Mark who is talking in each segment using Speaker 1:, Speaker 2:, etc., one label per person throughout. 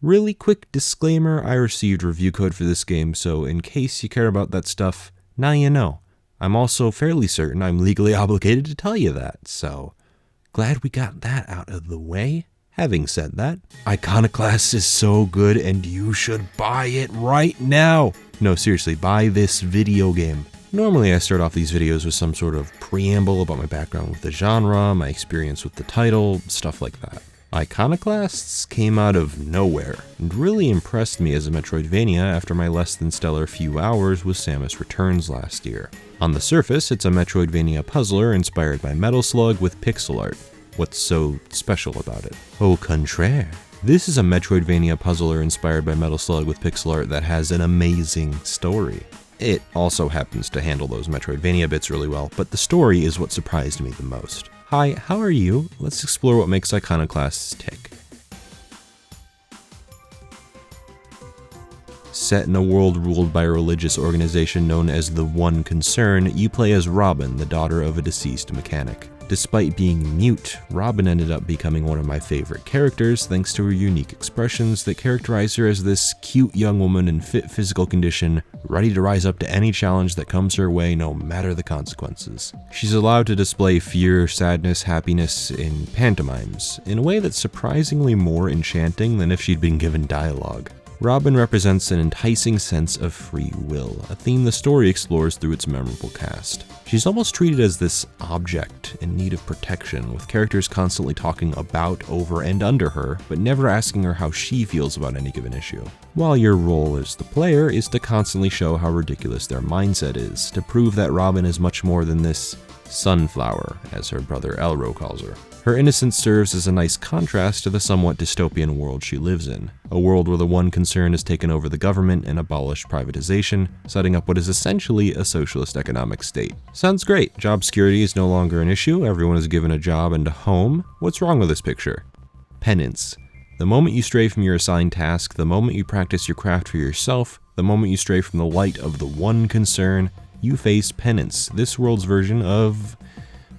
Speaker 1: Really quick disclaimer, I received review code for this game, so in case you care about that stuff, now you know. I'm also fairly certain I'm legally obligated to tell you that, so glad we got that out of the way. Having said that, Iconoclast is so good and you should buy it right now. No, seriously, buy this video game. Normally I start off these videos with some sort of preamble about my background with the genre, my experience with the title, stuff like that. Iconoclasts came out of nowhere and really impressed me as a Metroidvania after my less than stellar few hours with Samus Returns last year. On the surface, it's a Metroidvania puzzler inspired by Metal Slug with pixel art. What's so special about it? Au contraire. This is a Metroidvania puzzler inspired by Metal Slug with pixel art that has an amazing story. It also happens to handle those Metroidvania bits really well, but the story is what surprised me the most. Hi, how are you? Let's explore what makes Iconoclasts tick. Set in a world ruled by a religious organization known as the One Concern, you play as Robin, the daughter of a deceased mechanic. Despite being mute, Robin ended up becoming one of my favorite characters thanks to her unique expressions that characterize her as this cute young woman in fit physical condition, ready to rise up to any challenge that comes her way no matter the consequences. She's allowed to display fear, sadness, happiness in pantomimes, in a way that's surprisingly more enchanting than if she'd been given dialogue. Robin represents an enticing sense of free will, a theme the story explores through its memorable cast. She's almost treated as this object in need of protection, with characters constantly talking about, over, and under her, but never asking her how she feels about any given issue. While your role as the player is to constantly show how ridiculous their mindset is, to prove that Robin is much more than this sunflower, as her brother Elro calls her. Her innocence serves as a nice contrast to the somewhat dystopian world she lives in, a world where the One Concern has taken over the government and abolished privatization, setting up what is essentially a socialist economic state. Sounds great. Job security is no longer an issue, everyone is given a job and a home. What's wrong with this picture? Penance. The moment you stray from your assigned task, the moment you practice your craft for yourself, the moment you stray from the light of the One Concern, you face penance, this world's version of,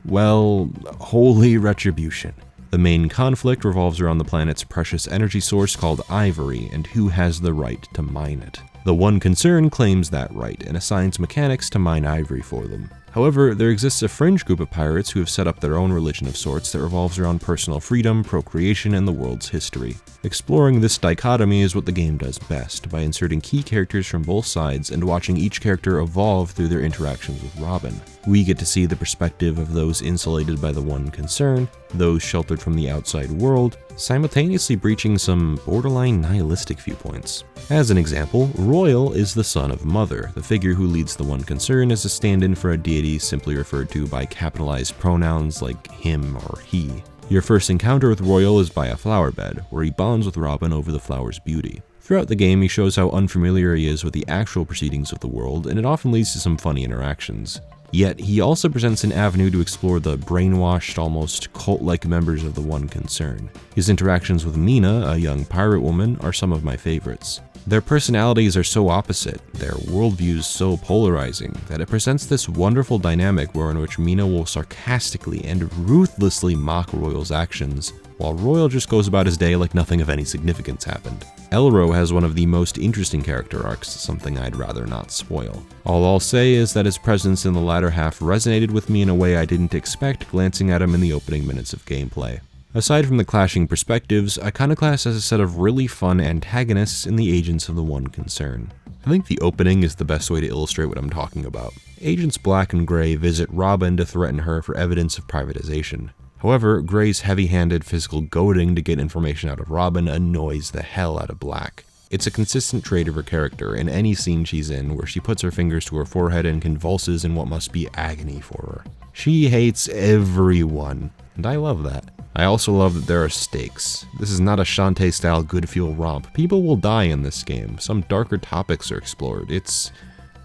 Speaker 1: well, holy retribution. The main conflict revolves around the planet's precious energy source called Ivory and who has the right to mine it. The One Concern claims that right and assigns mechanics to mine ivory for them. However, there exists a fringe group of pirates who have set up their own religion of sorts that revolves around personal freedom, procreation, and the world's history. Exploring this dichotomy is what the game does best, by inserting key characters from both sides and watching each character evolve through their interactions with Robin. We get to see the perspective of those insulated by the One Concern, those sheltered from the outside world, simultaneously breaching some borderline nihilistic viewpoints. As an example, Royal is the son of Mother, the figure who leads the One Concern as a stand-in for a deity simply referred to by capitalized pronouns like him or he. Your first encounter with Royal is by a flower bed, where he bonds with Robin over the flower's beauty. Throughout the game, he shows how unfamiliar he is with the actual proceedings of the world, and it often leads to some funny interactions. Yet, he also presents an avenue to explore the brainwashed, almost cult-like members of the One Concern. His interactions with Mina, a young pirate woman, are some of my favorites. Their personalities are so opposite, their worldviews so polarizing, that it presents this wonderful dynamic in which Mina will sarcastically and ruthlessly mock Royal's actions, while Royal just goes about his day like nothing of any significance happened. Elro has one of the most interesting character arcs, something I'd rather not spoil. All I'll say is that his presence in the latter half resonated with me in a way I didn't expect glancing at him in the opening minutes of gameplay. Aside from the clashing perspectives, Iconoclast has a set of really fun antagonists in the agents of the One Concern. I think the opening is the best way to illustrate what I'm talking about. Agents Black and Gray visit Robin to threaten her for evidence of privatization. However, Gray's heavy-handed physical goading to get information out of Robin annoys the hell out of Black. It's a consistent trait of her character in any scene she's in where she puts her fingers to her forehead and convulses in what must be agony for her. She hates everyone, and I love that. I also love that there are stakes. This is not a Shantae-style good feel romp. People will die in this game. Some darker topics are explored. It's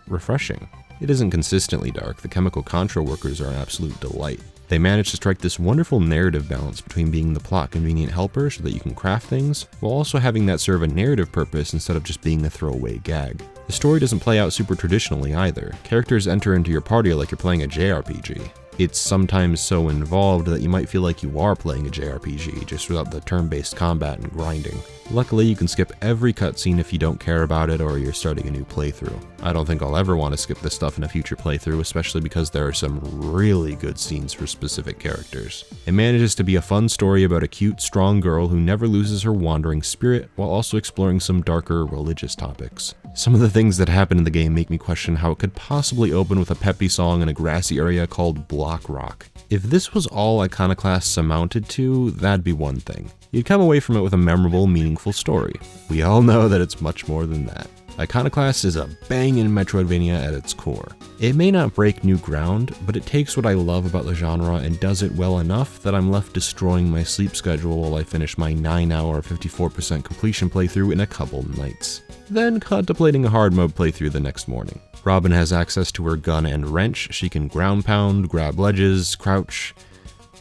Speaker 1: refreshing. It isn't consistently dark. The chemical Contra workers are an absolute delight. They manage to strike this wonderful narrative balance between being the plot convenient helper so that you can craft things, while also having that serve a narrative purpose instead of just being a throwaway gag. The story doesn't play out super traditionally either. Characters enter into your party like you're playing a JRPG. It's sometimes so involved that you might feel like you are playing a JRPG, just without the turn-based combat and grinding. Luckily, you can skip every cutscene if you don't care about it or you're starting a new playthrough. I don't think I'll ever want to skip this stuff in a future playthrough, especially because there are some really good scenes for specific characters. It manages to be a fun story about a cute, strong girl who never loses her wandering spirit, while also exploring some darker religious topics. Some of the things that happen in the game make me question how it could possibly open with a peppy song in a grassy area called Block Rock. If this was all Iconoclasts amounted to, that'd be one thing. You'd come away from it with a memorable, meaningful story. We all know that it's much more than that. Iconoclast is a bangin' Metroidvania at its core. It may not break new ground, but it takes what I love about the genre and does it well enough that I'm left destroying my sleep schedule while I finish my 9-hour 54% completion playthrough in a couple nights, then contemplating a hard mode playthrough the next morning. Robin has access to her gun and wrench. She can ground pound, grab ledges, crouch.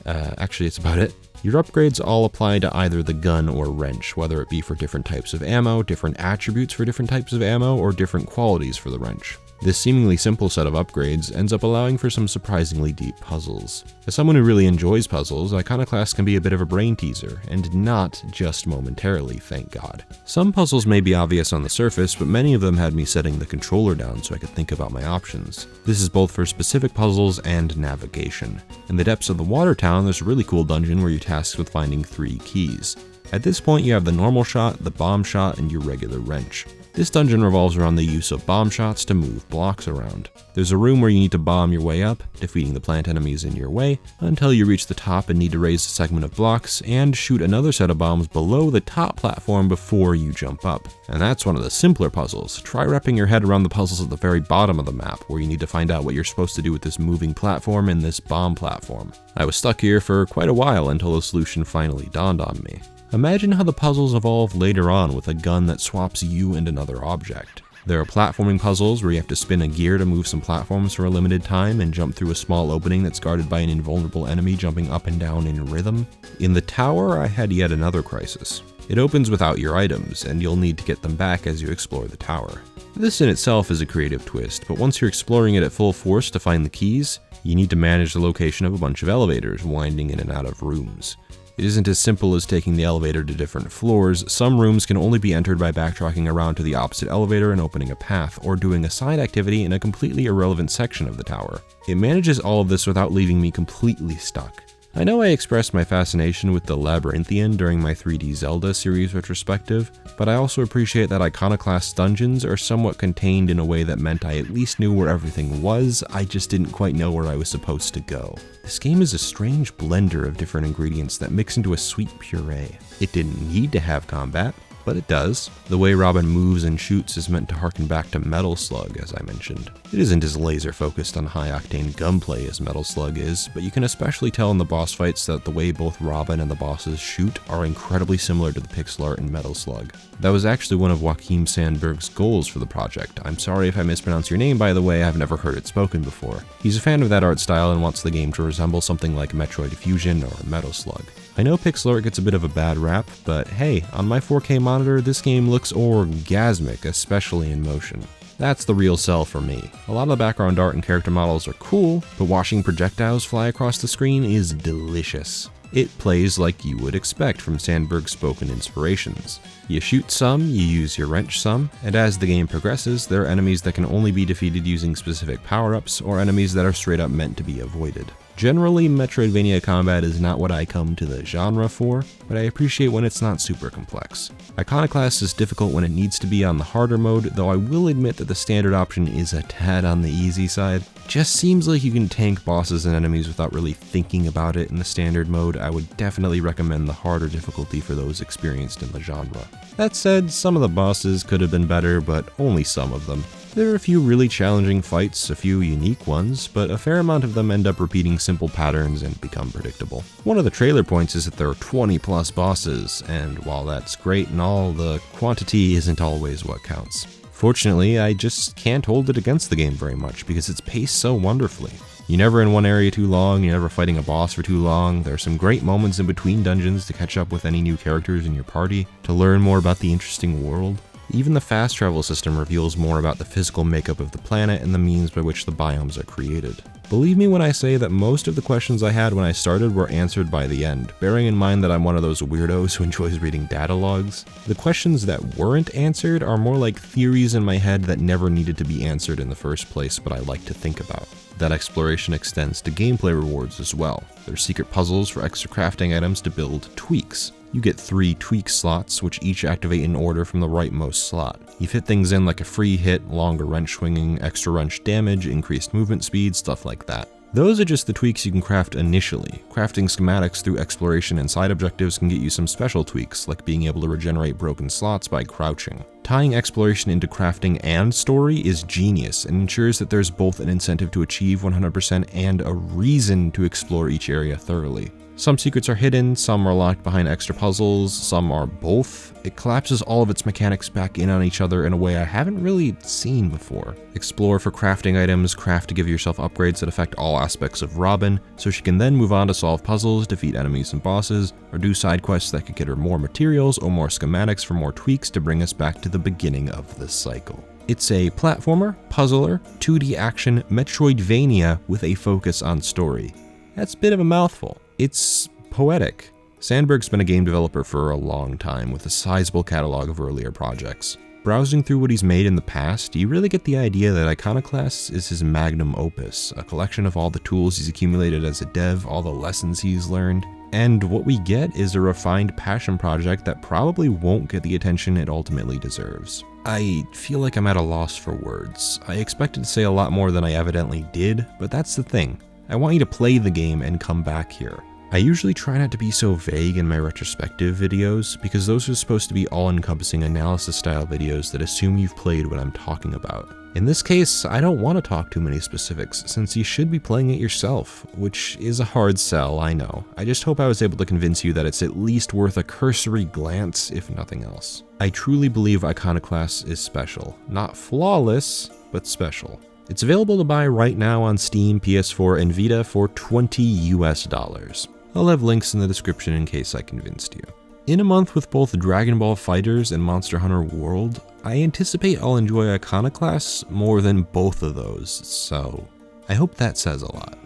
Speaker 1: Actually, it's about it. Your upgrades all apply to either the gun or wrench, whether it be for different types of ammo, different attributes for different types of ammo, or different qualities for the wrench. This seemingly simple set of upgrades ends up allowing for some surprisingly deep puzzles. As someone who really enjoys puzzles, Iconoclast can be a bit of a brain teaser, and not just momentarily, thank God. Some puzzles may be obvious on the surface, but many of them had me setting the controller down so I could think about my options. This is both for specific puzzles and navigation. In the depths of the Water Town, there's a really cool dungeon where you're tasked with finding 3 keys. At this point, you have the normal shot, the bomb shot, and your regular wrench. This dungeon revolves around the use of bomb shots to move blocks around. There's a room where you need to bomb your way up, defeating the plant enemies in your way, until you reach the top and need to raise a segment of blocks and shoot another set of bombs below the top platform before you jump up. And that's one of the simpler puzzles. Try wrapping your head around the puzzles at the very bottom of the map, where you need to find out what you're supposed to do with this moving platform and this bomb platform. I was stuck here for quite a while until the solution finally dawned on me. Imagine how the puzzles evolve later on with a gun that swaps you and another object. There are platforming puzzles where you have to spin a gear to move some platforms for a limited time and jump through a small opening that's guarded by an invulnerable enemy jumping up and down in rhythm. In the tower, I had yet another crisis. It opens without your items, and you'll need to get them back as you explore the tower. This in itself is a creative twist, but once you're exploring it at full force to find the keys, you need to manage the location of a bunch of elevators winding in and out of rooms. It isn't as simple as taking the elevator to different floors. Some rooms can only be entered by backtracking around to the opposite elevator and opening a path, or doing a side activity in a completely irrelevant section of the tower. It manages all of this without leaving me completely stuck. I know I expressed my fascination with the Labyrinthian during my 3D Zelda series retrospective, but I also appreciate that Iconoclast dungeons are somewhat contained in a way that meant I at least knew where everything was, I just didn't quite know where I was supposed to go. This game is a strange blender of different ingredients that mix into a sweet puree. It didn't need to have combat, but it does. The way Robin moves and shoots is meant to harken back to Metal Slug, as I mentioned. It isn't as laser focused on high-octane gunplay as Metal Slug is, but you can especially tell in the boss fights that the way both Robin and the bosses shoot are incredibly similar to the pixel art in Metal Slug. That was actually one of Joachim Sandberg's goals for the project. I'm sorry if I mispronounce your name, by the way, I've never heard it spoken before. He's a fan of that art style and wants the game to resemble something like Metroid Fusion or Metal Slug. I know pixel art gets a bit of a bad rap, but hey, on my 4K monitor, this game looks orgasmic, especially in motion. That's the real sell for me. A lot of the background art and character models are cool, but watching projectiles fly across the screen is delicious. It plays like you would expect from Sandberg's spoken inspirations. You shoot some, you use your wrench some, and as the game progresses, there are enemies that can only be defeated using specific power-ups, or enemies that are straight up meant to be avoided. Generally, Metroidvania combat is not what I come to the genre for, but I appreciate when it's not super complex. Iconoclast is difficult when it needs to be on the harder mode, though I will admit that the standard option is a tad on the easy side. Just seems like you can tank bosses and enemies without really thinking about it in the standard mode. I would definitely recommend the harder difficulty for those experienced in the genre. That said, some of the bosses could have been better, but only some of them. There are a few really challenging fights, a few unique ones, but a fair amount of them end up repeating simple patterns and become predictable. One of the trailer points is that there are 20 plus bosses, and while that's great and all, the quantity isn't always what counts. Fortunately, I just can't hold it against the game very much because it's paced so wonderfully. You're never in one area too long, you're never fighting a boss for too long, there are some great moments in between dungeons to catch up with any new characters in your party, to learn more about the interesting world. Even the fast travel system reveals more about the physical makeup of the planet and the means by which the biomes are created. Believe me when I say that most of the questions I had when I started were answered by the end, bearing in mind that I'm one of those weirdos who enjoys reading data logs. The questions that weren't answered are more like theories in my head that never needed to be answered in the first place, but I like to think about. That exploration extends to gameplay rewards as well. There's secret puzzles for extra crafting items to build tweaks. You get 3 tweak slots, which each activate in order from the rightmost slot. You fit things in like a free hit, longer wrench swinging, extra wrench damage, increased movement speed, stuff like that. Those are just the tweaks you can craft initially. Crafting schematics through exploration and side objectives can get you some special tweaks, like being able to regenerate broken slots by crouching. Tying exploration into crafting and story is genius and ensures that there's both an incentive to achieve 100% and a reason to explore each area thoroughly. Some secrets are hidden, some are locked behind extra puzzles, some are both. It collapses all of its mechanics back in on each other in a way I haven't really seen before. Explore for crafting items, craft to give yourself upgrades that affect all aspects of Robin, so she can then move on to solve puzzles, defeat enemies and bosses, or do side quests that could get her more materials or more schematics for more tweaks to bring us back to the beginning of the cycle. It's a platformer, puzzler, 2D action, Metroidvania with a focus on story. That's a bit of a mouthful. It's poetic. Sandberg's been a game developer for a long time with a sizable catalog of earlier projects. Browsing through what he's made in the past, you really get the idea that Iconoclast is his magnum opus, a collection of all the tools he's accumulated as a dev, all the lessons he's learned, and what we get is a refined passion project that probably won't get the attention it ultimately deserves. I feel like I'm at a loss for words. I expected to say a lot more than I evidently did, but that's the thing. I want you to play the game and come back here. I usually try not to be so vague in my retrospective videos, because those are supposed to be all-encompassing analysis-style videos that assume you've played what I'm talking about. In this case, I don't want to talk too many specifics, since you should be playing it yourself, which is a hard sell, I know. I just hope I was able to convince you that it's at least worth a cursory glance, if nothing else. I truly believe Iconoclast is special. Not flawless, but special. It's available to buy right now on Steam, PS4, and Vita for $20 US. I'll have links in the description in case I convinced you. In a month with both Dragon Ball FighterZ and Monster Hunter World, I anticipate I'll enjoy Iconoclast more than both of those, so I hope that says a lot.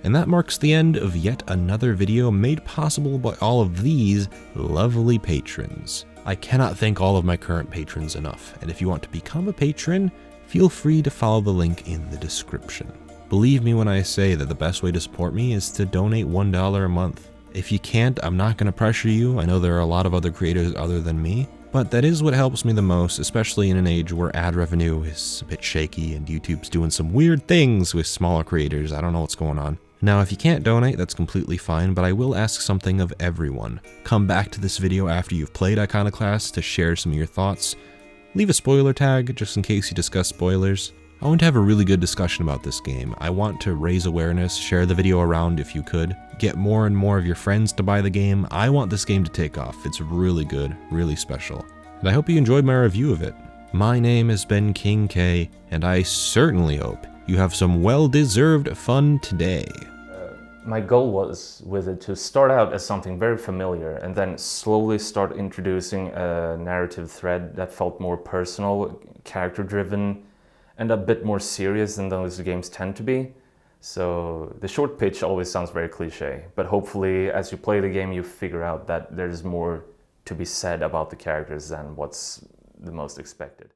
Speaker 1: And that marks the end of yet another video made possible by all of these lovely patrons. I cannot thank all of my current patrons enough, and if you want to become a patron, feel free to follow the link in the description. Believe me when I say that the best way to support me is to donate $1 a month. If you can't, I'm not going to pressure you. I know there are a lot of other creators other than me, but that is what helps me the most, especially in an age where ad revenue is a bit shaky and YouTube's doing some weird things with smaller creators. I don't know what's going on. Now, if you can't donate, that's completely fine, but I will ask something of everyone. Come back to this video after you've played Iconoclast to share some of your thoughts. Leave a spoiler tag, just in case you discuss spoilers. I want to have a really good discussion about this game. I want to raise awareness, share the video around if you could, get more and more of your friends to buy the game. I want this game to take off. It's really good, really special. And I hope you enjoyed my review of it. My name has been King K, and I certainly hope you have some well-deserved fun today.
Speaker 2: My goal was with it to start out as something very familiar and then slowly start introducing a narrative thread that felt more personal, character-driven, and a bit more serious than those games tend to be. So the short pitch always sounds very cliche, but hopefully as you play the game you figure out that there's more to be said about the characters than what's the most expected.